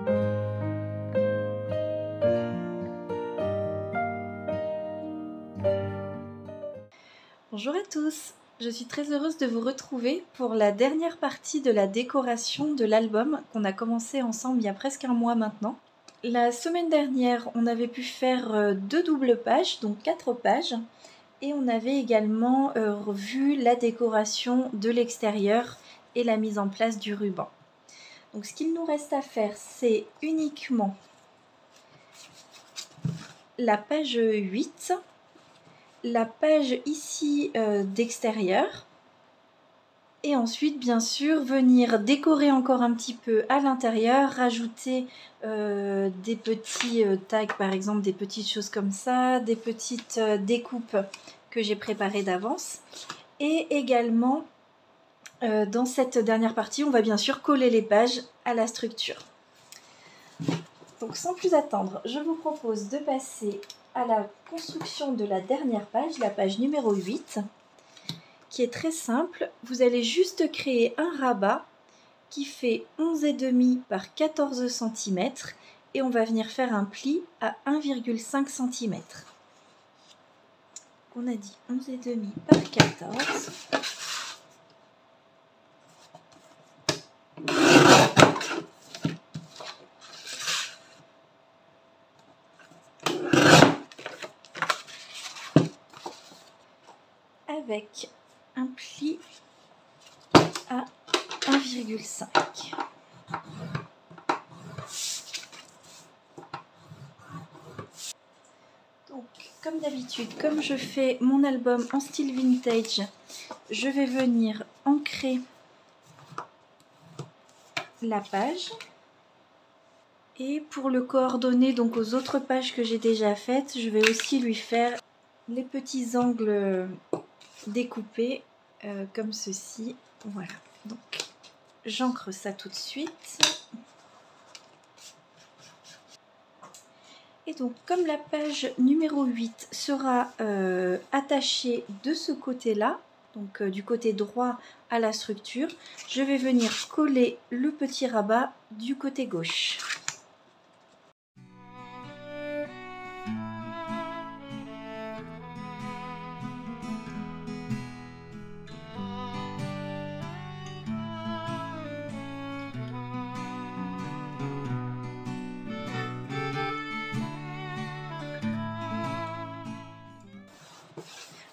Bonjour à tous, je suis très heureuse de vous retrouver pour la dernière partie de la décoration de l'album qu'on a commencé ensemble il y a presque un mois maintenant. La semaine dernière, on avait pu faire 2 doubles pages, donc 4 pages, et on avait également revu la décoration de l'extérieur et la mise en place du ruban. Donc ce qu'il nous reste à faire, c'est uniquement la page 8, la page ici d'extérieur, et ensuite bien sûr venir décorer encore un petit peu à l'intérieur, rajouter des petits tags, par exemple des petites choses comme ça, des petites découpes que j'ai préparées d'avance, et également dans cette dernière partie on va bien sûr coller les pages à la structure. Donc sans plus attendre, je vous propose de passer à la construction de la dernière page, la page numéro 8, qui est très simple. Vous allez juste créer un rabat qui fait 11,5 par 14 cm et on va venir faire un pli à 1,5 cm. On a dit 11,5 par 14. Avec un pli à 1,5. Donc, comme d'habitude, comme je fais mon album en style vintage, je vais venir ancrer la page. Et pour le coordonner donc aux autres pages que j'ai déjà faites, je vais aussi lui faire les petits angles découpés comme ceci. Voilà, donc j'ancre ça tout de suite. Et donc comme la page numéro 8 sera attachée de ce côté-là, donc du côté droit à la structure, je vais venir coller le petit rabat du côté gauche.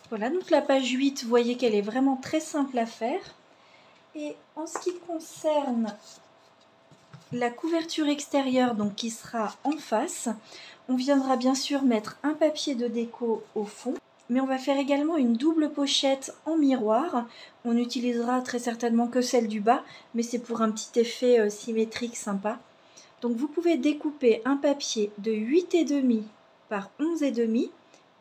Voilà, donc la page 8, vous voyez qu'elle est vraiment très simple à faire. Et en ce qui concerne la couverture extérieure, donc qui sera en face, on viendra bien sûr mettre un papier de déco au fond. Mais on va faire également une double pochette en miroir. On n'utilisera très certainement que celle du bas, mais c'est pour un petit effet symétrique sympa. Donc vous pouvez découper un papier de 8,5 par 11,5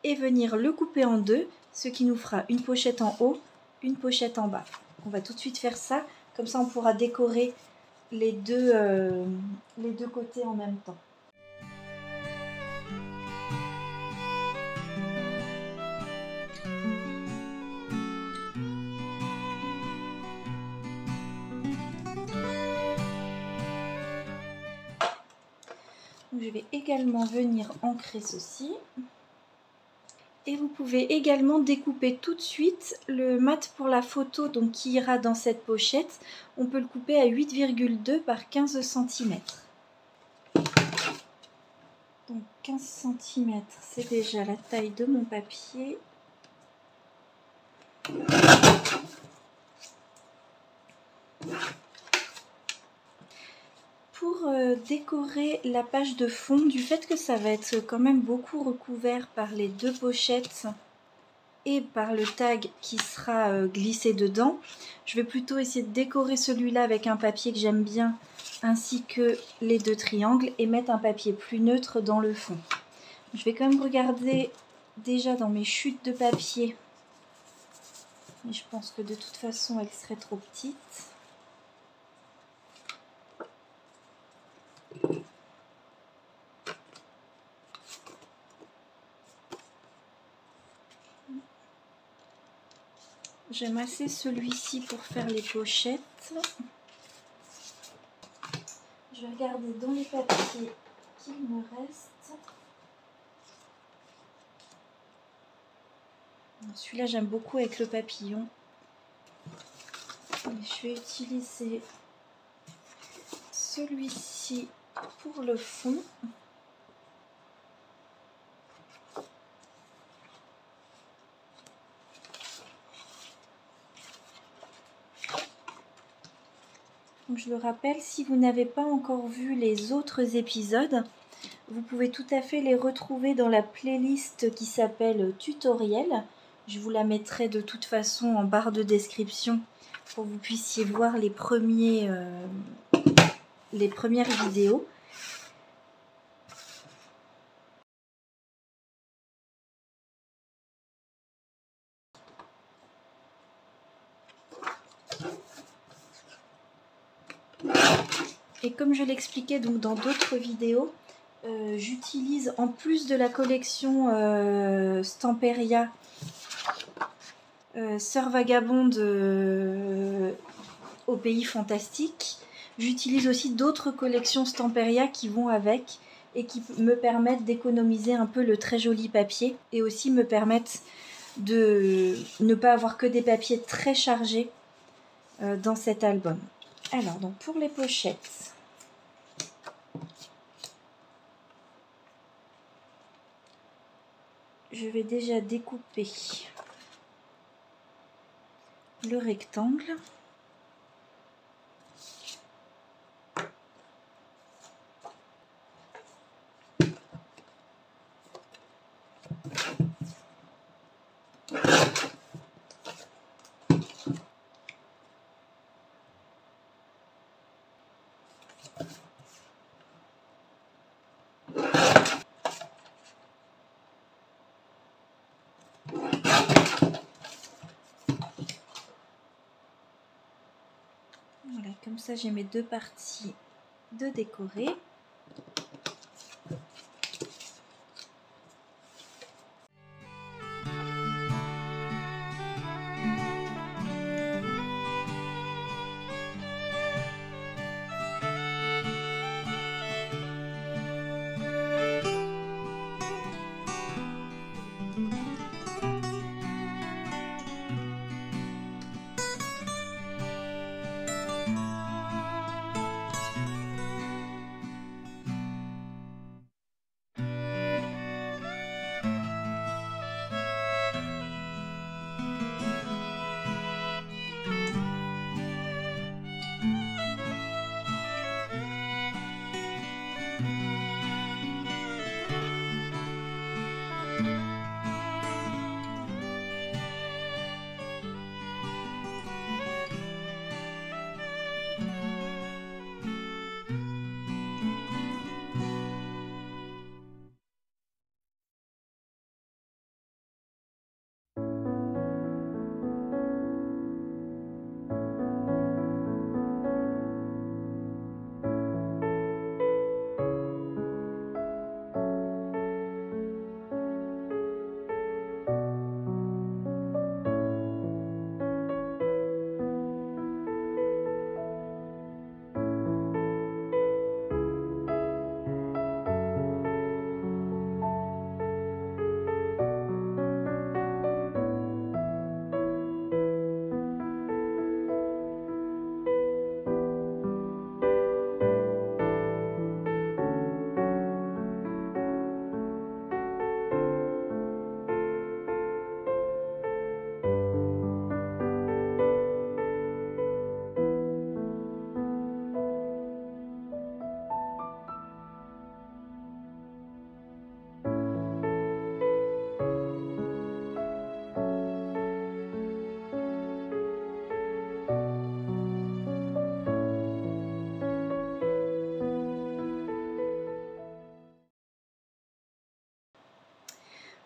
et venir le couper en deux, ce qui nous fera une pochette en haut, une pochette en bas. On va tout de suite faire ça, comme ça on pourra décorer les deux côtés en même temps. Donc, je vais également venir ancrer ceci. Et vous pouvez également découper tout de suite le mat pour la photo donc, qui ira dans cette pochette. On peut le couper à 8,2 par 15 cm. Donc 15 cm, c'est déjà la taille de mon papier. Pour décorer la page de fond, du fait que ça va être quand même beaucoup recouvert par les deux pochettes et par le tag qui sera glissé dedans, je vais plutôt essayer de décorer celui-là avec un papier que j'aime bien, ainsi que les deux triangles, et mettre un papier plus neutre dans le fond. Je vais quand même regarder déjà dans mes chutes de papier, mais je pense que de toute façon elle serait trop petite. J'aime assez celui-ci pour faire les pochettes. Je vais regarder dans les papiers qu'il me reste. Celui-là, j'aime beaucoup avec le papillon. Et je vais utiliser celui-ci pour le fond. Donc, je le rappelle, si vous n'avez pas encore vu les autres épisodes, vous pouvez tout à fait les retrouver dans la playlist qui s'appelle Tutoriel. Je vous la mettrai de toute façon en barre de description pour que vous puissiez voir les premières vidéos. Et comme je l'expliquais donc dans d'autres vidéos, j'utilise en plus de la collection Stamperia Sœur Vagabonde au pays fantastique, j'utilise aussi d'autres collections Stamperia qui vont avec et qui me permettent d'économiser un peu le très joli papier et aussi me permettent de ne pas avoir que des papiers très chargés dans cet album. Alors, donc pour les pochettes, je vais déjà découper le rectangle. Voilà, comme ça j'ai mes deux parties de décorer.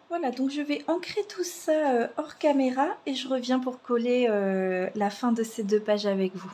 Voilà, donc je vais ancrer tout ça hors caméra et je reviens pour coller la fin de ces deux pages avec vous.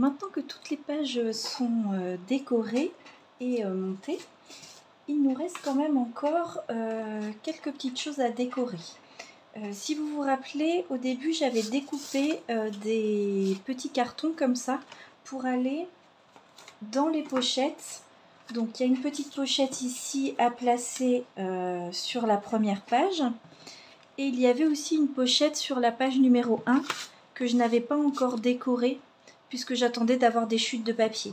maintenant que toutes les pages sont décorées et montées, il nous reste quand même encore quelques petites choses à décorer. Si vous vous rappelez, au début j'avais découpé des petits cartons comme ça pour aller dans les pochettes. Donc il y a une petite pochette ici à placer sur la première page. Et il y avait aussi une pochette sur la page numéro 1 que je n'avais pas encore décorée puisque j'attendais d'avoir des chutes de papier.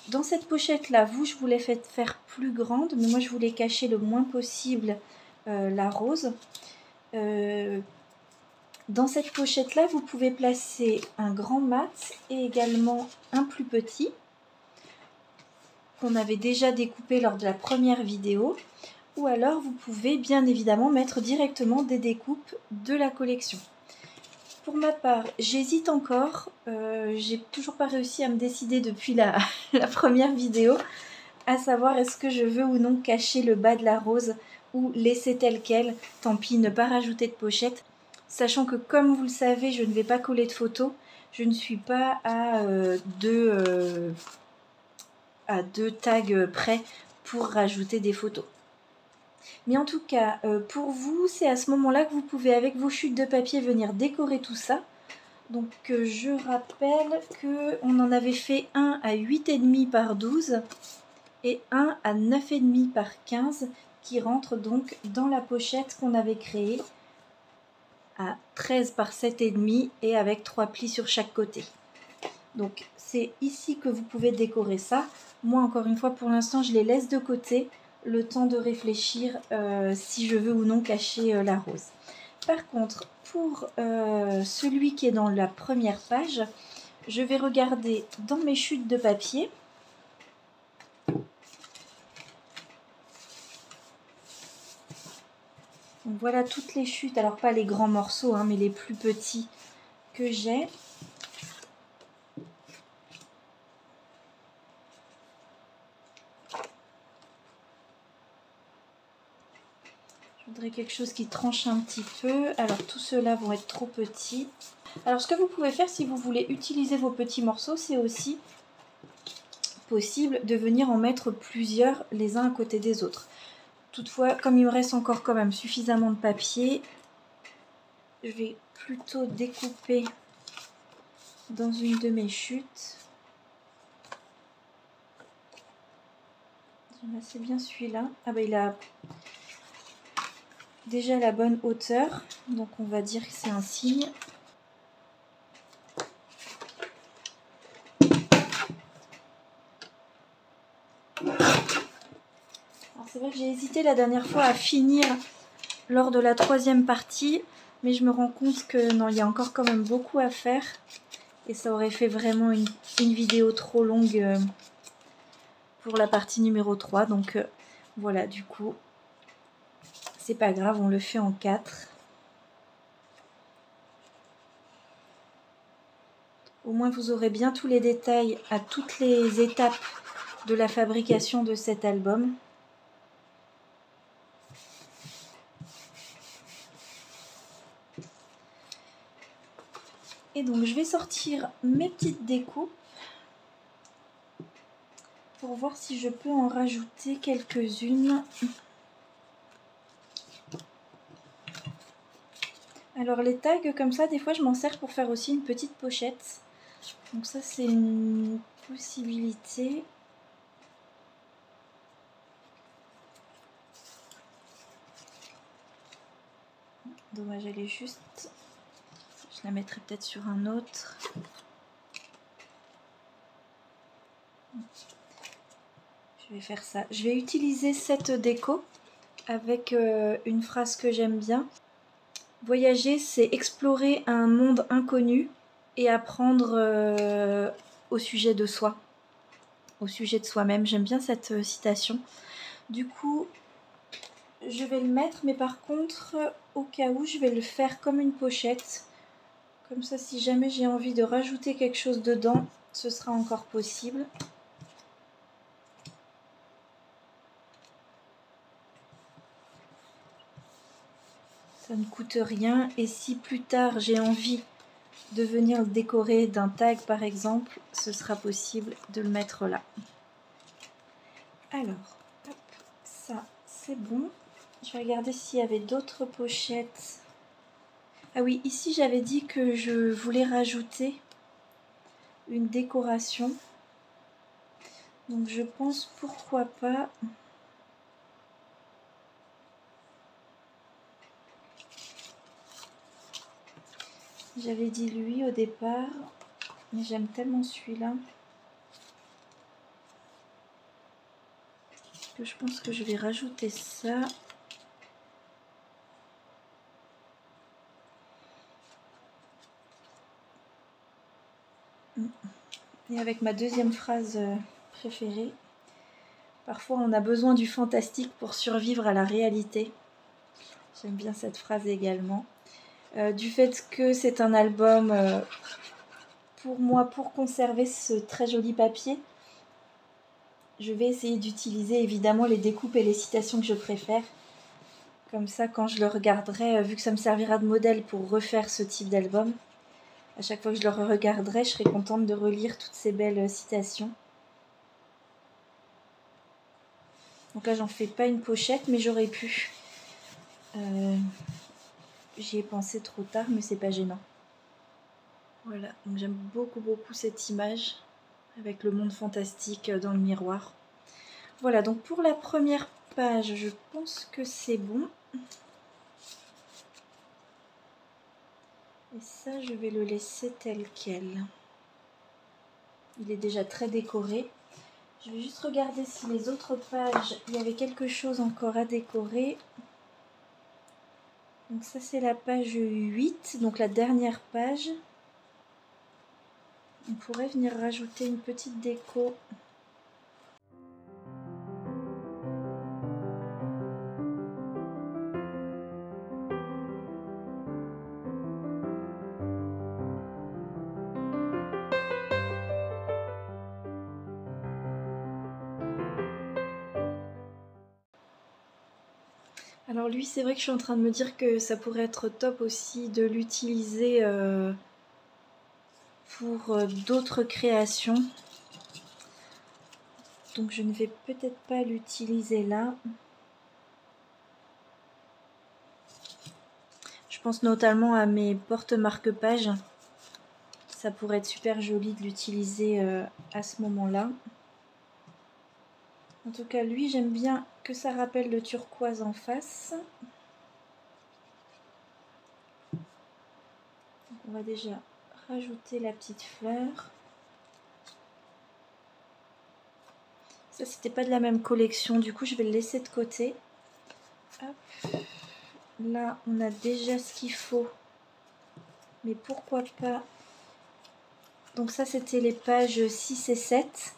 Dans cette pochette là, je voulais faire plus grande, mais moi je voulais cacher le moins possible la rose. Dans cette pochette là, vous pouvez placer un grand mat et également un plus petit qu'on avait déjà découpé lors de la première vidéo. Ou alors vous pouvez bien évidemment mettre directement des découpes de la collection. Pour ma part, j'hésite encore, j'ai toujours pas réussi à me décider depuis la première vidéo, à savoir est-ce que je veux ou non cacher le bas de la rose ou laisser tel quel, tant pis, ne pas rajouter de pochette, sachant que comme vous le savez, je ne vais pas coller de photos, je ne suis pas à deux tags près pour rajouter des photos. Mais en tout cas, pour vous, c'est à ce moment-là que vous pouvez, avec vos chutes de papier, venir décorer tout ça. Donc, je rappelle qu'on en avait fait un à 8,5 par 12 et un à 9,5 par 15 qui rentre donc dans la pochette qu'on avait créée à 13 par 7,5 et avec 3 plis sur chaque côté. Donc, c'est ici que vous pouvez décorer ça. Moi, encore une fois, pour l'instant, je les laisse de côté, le temps de réfléchir si je veux ou non cacher la rose. Par contre, pour celui qui est dans la première page, je vais regarder dans mes chutes de papier. Donc voilà toutes les chutes, alors pas les grands morceaux, hein, mais les plus petits que j'ai. Je voudrais quelque chose qui tranche un petit peu. Alors tous ceux-là vont être trop petits. Alors ce que vous pouvez faire si vous voulez utiliser vos petits morceaux, c'est aussi possible de venir en mettre plusieurs les uns à côté des autres. Toutefois, comme il me reste encore quand même suffisamment de papier, je vais plutôt découper dans une de mes chutes. C'est bien celui-là. Ah bah il a déjà la bonne hauteur, donc on va dire que c'est un signe. C'est vrai que j'ai hésité la dernière fois à finir lors de la troisième partie, mais je me rends compte que non, il y a encore quand même beaucoup à faire et ça aurait fait vraiment une vidéo trop longue pour la partie numéro 3. Donc voilà, du coup, c'est pas grave, on le fait en 4. Au moins, vous aurez bien tous les détails à toutes les étapes de la fabrication de cet album. Et donc je vais sortir mes petites découpes pour voir si je peux en rajouter quelques-unes. Alors les tags comme ça, des fois je m'en sers pour faire aussi une petite pochette. Donc ça c'est une possibilité. Dommage, elle est juste... Je la mettrai peut-être sur un autre. Je vais faire ça. Je vais utiliser cette déco avec une phrase que j'aime bien. Voyager, c'est explorer un monde inconnu et apprendre au sujet de soi, au sujet de soi-même. J'aime bien cette citation. Du coup, je vais le mettre, mais par contre, au cas où, je vais le faire comme une pochette. Comme ça, si jamais j'ai envie de rajouter quelque chose dedans, ce sera encore possible. Ça ne coûte rien. Et si plus tard, j'ai envie de venir le décorer d'un tag par exemple, ce sera possible de le mettre là. Alors, hop, ça c'est bon. Je vais regarder s'il y avait d'autres pochettes. Ah oui, ici j'avais dit que je voulais rajouter une décoration. Donc je pense pourquoi pas. J'avais dit lui au départ, mais j'aime tellement celui-là que je pense que je vais rajouter ça. Et avec ma deuxième phrase préférée, parfois on a besoin du fantastique pour survivre à la réalité. J'aime bien cette phrase également. Du fait que c'est un album, pour moi, pour conserver ce très joli papier, je vais essayer d'utiliser évidemment les découpes et les citations que je préfère. Comme ça, quand je le regarderai, vu que ça me servira de modèle pour refaire ce type d'album, à chaque fois que je le regarderai, je serai contente de relire toutes ces belles citations. Donc là, j'en fais pas une pochette, mais j'aurais pu. J'y ai pensé trop tard, mais c'est pas gênant. Voilà, donc j'aime beaucoup cette image avec le monde fantastique dans le miroir. Voilà, donc pour la première page, je pense que c'est bon. Et ça, je vais le laisser tel quel. Il est déjà très décoré. Je vais juste regarder si les autres pages, il y avait quelque chose encore à décorer. Donc ça, c'est la page 8, donc la dernière page. On pourrait venir rajouter une petite déco. Alors lui, c'est vrai que je suis en train de me dire que ça pourrait être top aussi de l'utiliser pour d'autres créations. Donc je ne vais peut-être pas l'utiliser là. Je pense notamment à mes porte-marque-pages. Ça pourrait être super joli de l'utiliser à ce moment-là. En tout cas, lui, j'aime bien que ça rappelle le turquoise en face. Donc, on va déjà rajouter la petite fleur. Ça, c'était pas de la même collection, du coup, je vais le laisser de côté. Hop. Là, on a déjà ce qu'il faut. Mais pourquoi pas... Donc ça, c'était les pages 6 et 7.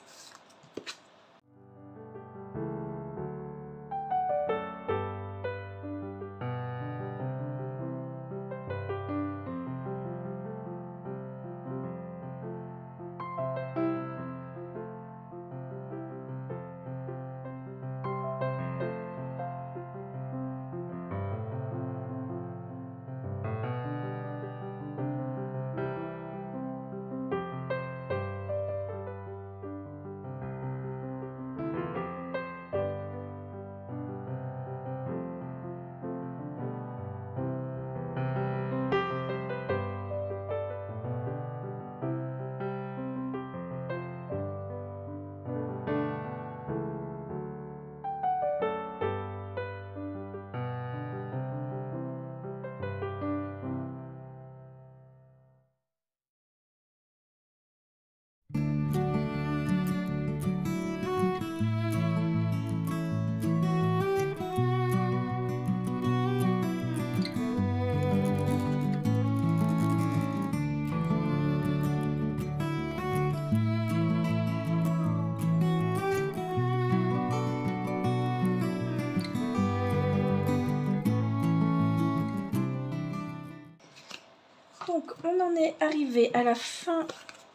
Donc on en est arrivé à la fin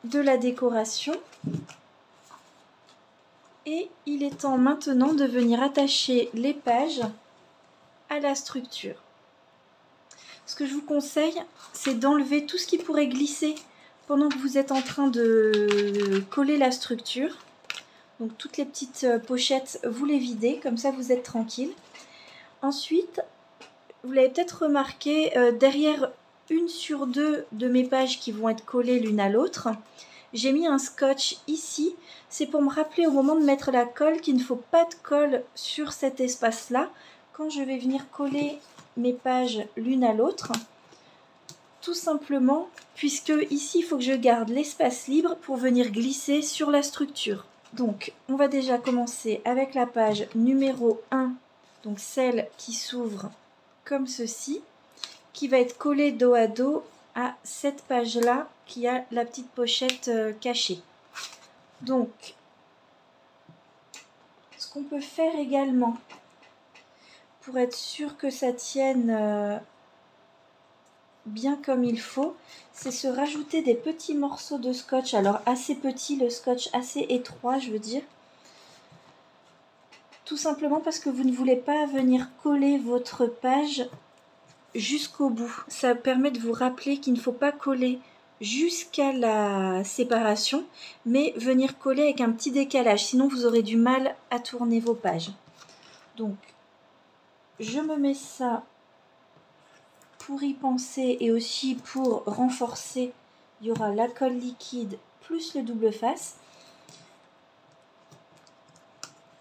de la décoration et il est temps maintenant de venir attacher les pages à la structure. ce que je vous conseille, c'est d'enlever tout ce qui pourrait glisser pendant que vous êtes en train de coller la structure. Donc toutes les petites pochettes, vous les videz, comme ça vous êtes tranquille. Ensuite, vous l'avez peut-être remarqué, derrière une sur deux de mes pages qui vont être collées l'une à l'autre, j'ai mis un scotch ici. C'est pour me rappeler au moment de mettre la colle qu'il ne faut pas de colle sur cet espace-là. Quand je vais venir coller mes pages l'une à l'autre, tout simplement, puisque ici il faut que je garde l'espace libre pour venir glisser sur la structure. Donc on va déjà commencer avec la page numéro 1, donc celle qui s'ouvre comme ceci, qui va être collée dos à dos à cette page-là qui a la petite pochette cachée. Donc, ce qu'on peut faire également, pour être sûr que ça tienne bien comme il faut, c'est se rajouter des petits morceaux de scotch, alors assez petits, le scotch assez étroit je veux dire, tout simplement parce que vous ne voulez pas venir coller votre page jusqu'au bout. Ça permet de vous rappeler qu'il ne faut pas coller jusqu'à la séparation, mais venir coller avec un petit décalage, sinon vous aurez du mal à tourner vos pages. Donc je me mets ça pour y penser et aussi pour renforcer. Il y aura la colle liquide plus le double face.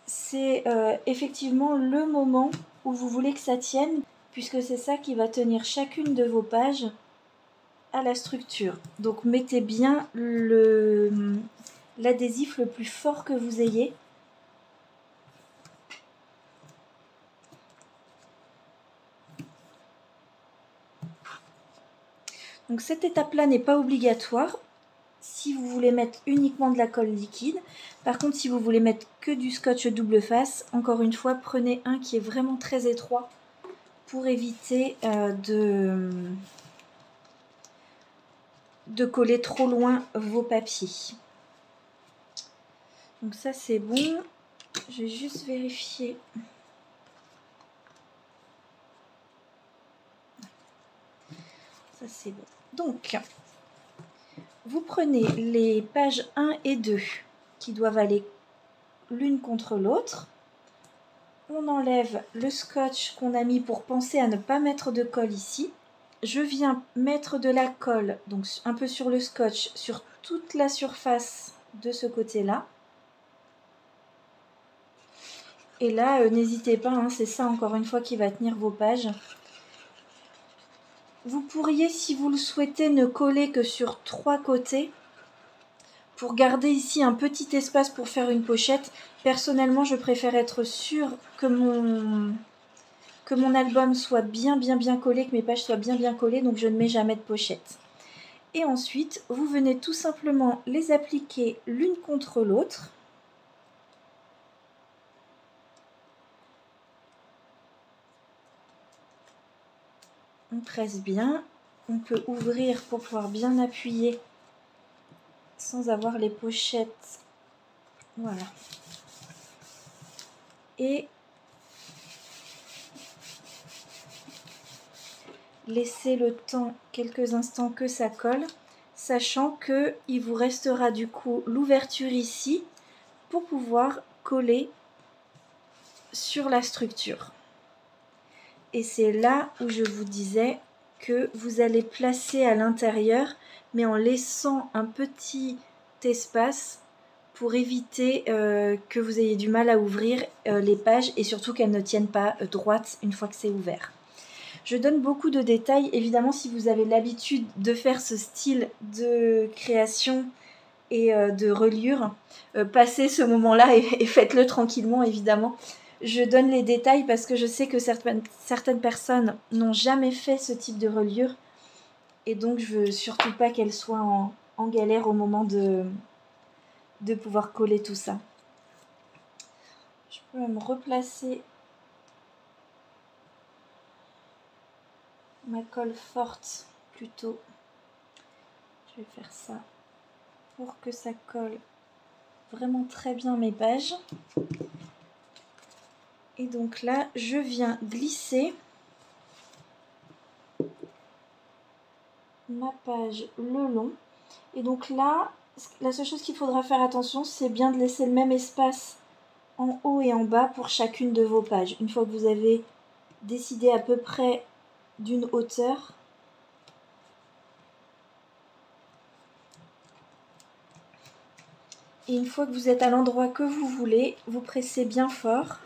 C'est effectivement le moment où vous voulez que ça tienne, puisque c'est ça qui va tenir chacune de vos pages à la structure. Donc mettez bien l'adhésif le plus fort que vous ayez. Donc cette étape-là n'est pas obligatoire si vous voulez mettre uniquement de la colle liquide. Par contre, si vous voulez mettre que du scotch double face, encore une fois, prenez un qui est vraiment très étroit pour éviter de coller trop loin vos papiers. Donc ça c'est bon. Je vais juste vérifier. Ça c'est bon. Donc, vous prenez les pages 1 et 2 qui doivent aller l'une contre l'autre. On enlève le scotch qu'on a mis pour penser à ne pas mettre de colle ici. Je viens mettre de la colle, donc un peu sur le scotch, sur toute la surface de ce côté-là. Et là, n'hésitez pas, hein, c'est ça encore une fois qui va tenir vos pages. Vous pourriez, si vous le souhaitez, ne coller que sur 3 côtés pour garder ici un petit espace pour faire une pochette. Personnellement, je préfère être sûre que mon album soit bien collé, que mes pages soient bien collées, donc je ne mets jamais de pochette. Et ensuite, vous venez tout simplement les appliquer l'une contre l'autre. On presse bien, on peut ouvrir pour pouvoir bien appuyer sans avoir les pochettes. Voilà. Et laissez le temps, quelques instants que ça colle, sachant que il vous restera du coup l'ouverture ici pour pouvoir coller sur la structure. Et c'est là où je vous disais que vous allez placer à l'intérieur, mais en laissant un petit espace pour éviter que vous ayez du mal à ouvrir les pages et surtout qu'elles ne tiennent pas droites une fois que c'est ouvert. Je donne beaucoup de détails, évidemment si vous avez l'habitude de faire ce style de création et de reliure, passez ce moment-là et faites-le tranquillement évidemment. Je donne les détails parce que je sais que certaines personnes n'ont jamais fait ce type de reliure et donc je veux surtout pas qu'elles soient en galère au moment de pouvoir coller tout ça. Je peux même replacer ma colle forte plutôt. Je vais faire ça pour que ça colle vraiment très bien mes pages. Et donc là, je viens glisser ma page le long. Et donc là, la seule chose qu'il faudra faire attention, c'est bien de laisser le même espace en haut et en bas pour chacune de vos pages. Une fois que vous avez décidé à peu près d'une hauteur, et une fois que vous êtes à l'endroit que vous voulez, vous pressez bien fort.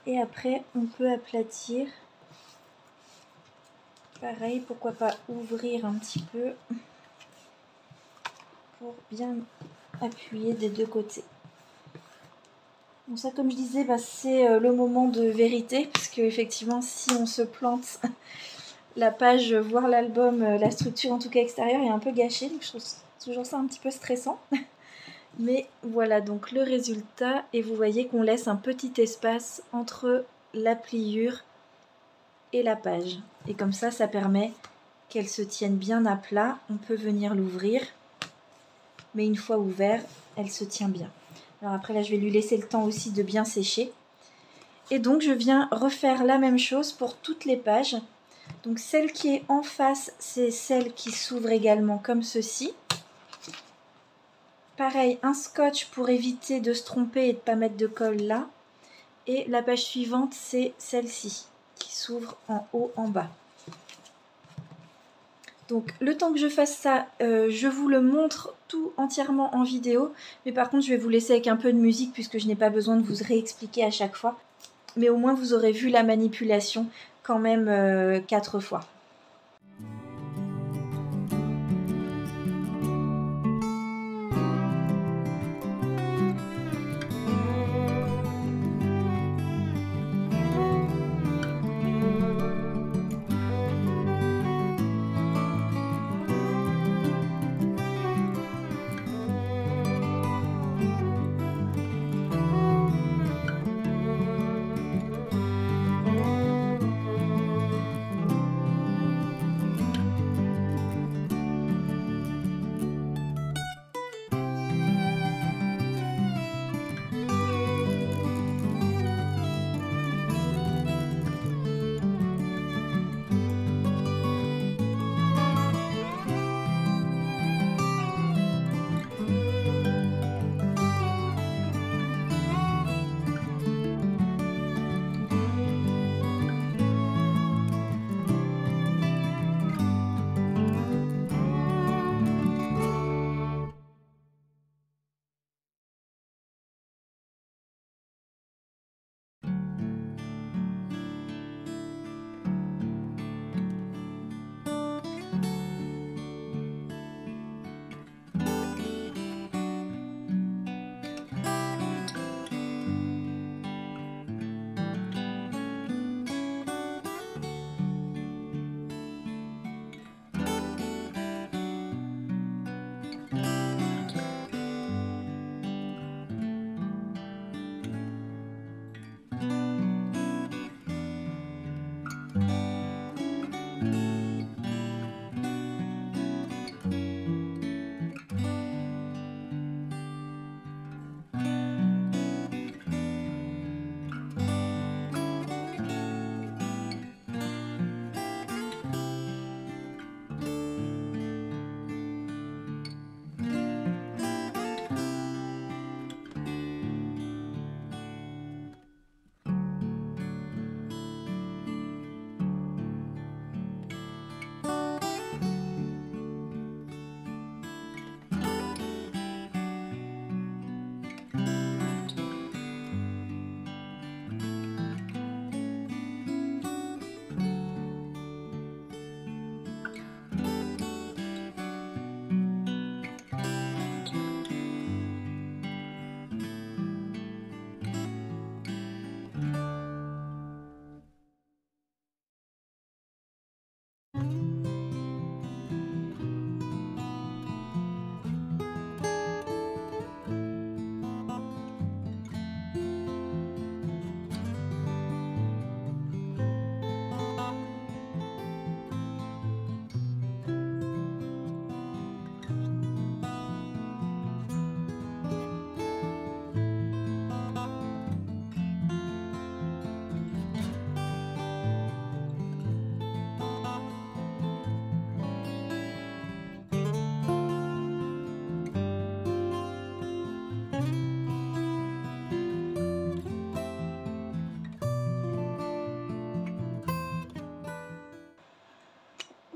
Et après, on peut aplatir. Pareil, pourquoi pas ouvrir un petit peu pour bien appuyer des deux côtés. Bon, ça, comme je disais, c'est le moment de vérité, parce que effectivement, si on se plante, la page, voire l'album, la structure en tout cas extérieure est un peu gâchée, donc je trouve toujours ça un petit peu stressant. Mais voilà donc le résultat, et vous voyez qu'on laisse un petit espace entre la pliure et la page. Et comme ça permet qu'elle se tienne bien à plat. On peut venir l'ouvrir, mais une fois ouvert, elle se tient bien. Alors après là, je vais lui laisser le temps aussi de bien sécher. Et donc je viens refaire la même chose pour toutes les pages. Donc celle qui est en face, c'est celle qui s'ouvre également comme ceci. Pareil, un scotch pour éviter de se tromper et de ne pas mettre de colle là. Et la page suivante, c'est celle-ci, qui s'ouvre en haut, en bas. Donc le temps que je fasse ça, je vous le montre tout entièrement en vidéo. Mais par contre, je vais vous laisser avec un peu de musique puisque je n'ai pas besoin de vous réexpliquer à chaque fois. Mais au moins, vous aurez vu la manipulation quand même 4 fois.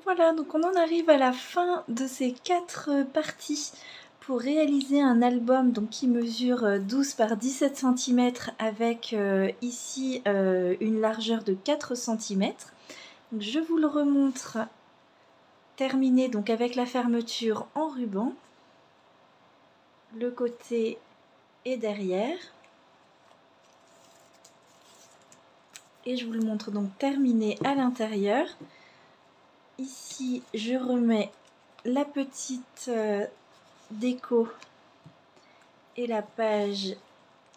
Voilà, donc on en arrive à la fin de ces 4 parties pour réaliser un album donc, qui mesure 12 par 17 cm avec ici une largeur de 4 cm. Donc, je vous le remontre terminé donc avec la fermeture en ruban, le côté et derrière. Et je vous le montre donc terminé à l'intérieur. Ici, je remets la petite déco et la page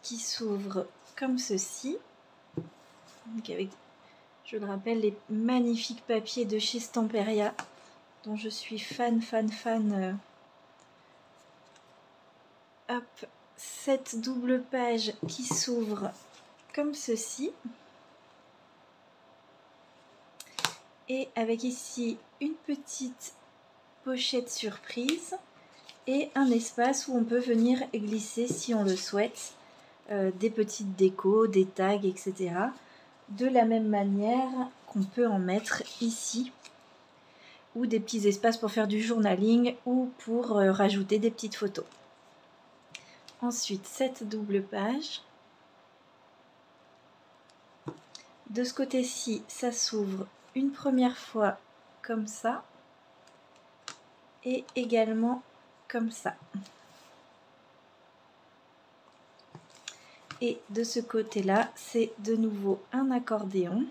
qui s'ouvre comme ceci. Donc avec, je le rappelle, les magnifiques papiers de chez Stamperia, dont je suis fan. Hop, cette double page qui s'ouvre comme ceci. Et avec ici une petite pochette surprise et un espace où on peut venir glisser, si on le souhaite, des petites décos, des tags, etc. De la même manière qu'on peut en mettre ici, ou des petits espaces pour faire du journaling ou pour rajouter des petites photos. Ensuite, cette double page. De ce côté-ci, ça s'ouvre une première fois comme ça et également comme ça. Et de ce côté-là, c'est de nouveau un accordéon,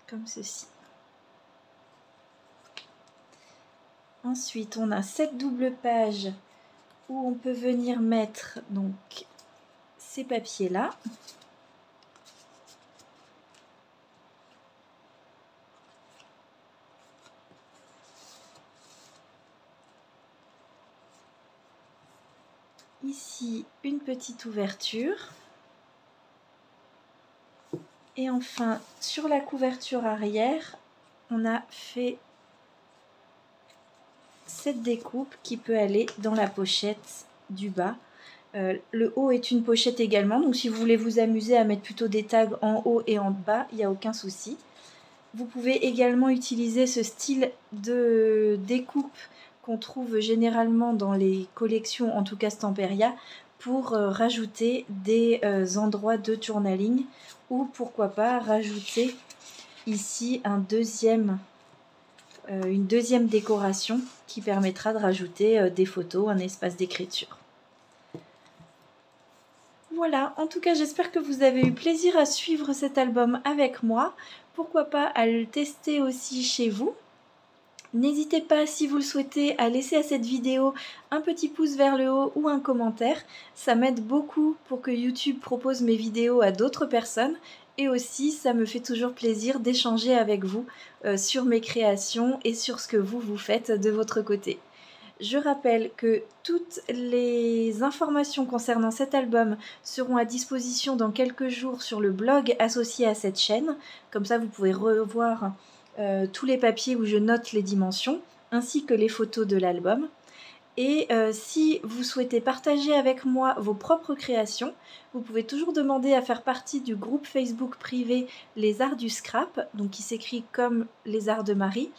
comme ceci. Ensuite, on a cette double page où on peut venir mettre donc ces papiers-là. Ici, une petite ouverture. Et enfin, sur la couverture arrière, on a fait cette découpe qui peut aller dans la pochette du bas. Le haut est une pochette également, donc si vous voulez vous amuser à mettre plutôt des tags en haut et en bas, il n'y a aucun souci. Vous pouvez également utiliser ce style de découpe qu'on trouve généralement dans les collections, en tout cas Stamperia, pour rajouter des endroits de journaling ou pourquoi pas rajouter ici une deuxième décoration qui permettra de rajouter des photos, un espace d'écriture. Voilà, en tout cas j'espère que vous avez eu plaisir à suivre cet album avec moi. Pourquoi pas à le tester aussi chez vous. N'hésitez pas, si vous le souhaitez, à laisser à cette vidéo un petit pouce vers le haut ou un commentaire. Ça m'aide beaucoup pour que YouTube propose mes vidéos à d'autres personnes. Et aussi, ça me fait toujours plaisir d'échanger avec vous sur mes créations et sur ce que vous faites de votre côté. Je rappelle que toutes les informations concernant cet album seront à disposition dans quelques jours sur le blog associé à cette chaîne. Comme ça, vous pouvez revoir tous les papiers où je note les dimensions, ainsi que les photos de l'album. Et si vous souhaitez partager avec moi vos propres créations, vous pouvez toujours demander à faire partie du groupe Facebook privé Les Arts du Scrap, donc qui s'écrit comme Les Arts de Marie.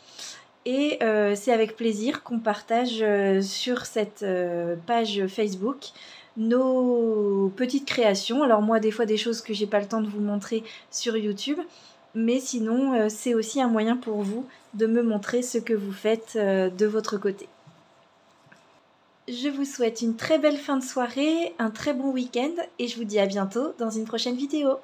Et c'est avec plaisir qu'on partage sur cette page Facebook nos petites créations. Alors moi, des fois, des choses que j'ai pas le temps de vous montrer sur YouTube. Mais sinon, c'est aussi un moyen pour vous de me montrer ce que vous faites de votre côté. Je vous souhaite une très belle fin de soirée, un très bon week-end et je vous dis à bientôt dans une prochaine vidéo.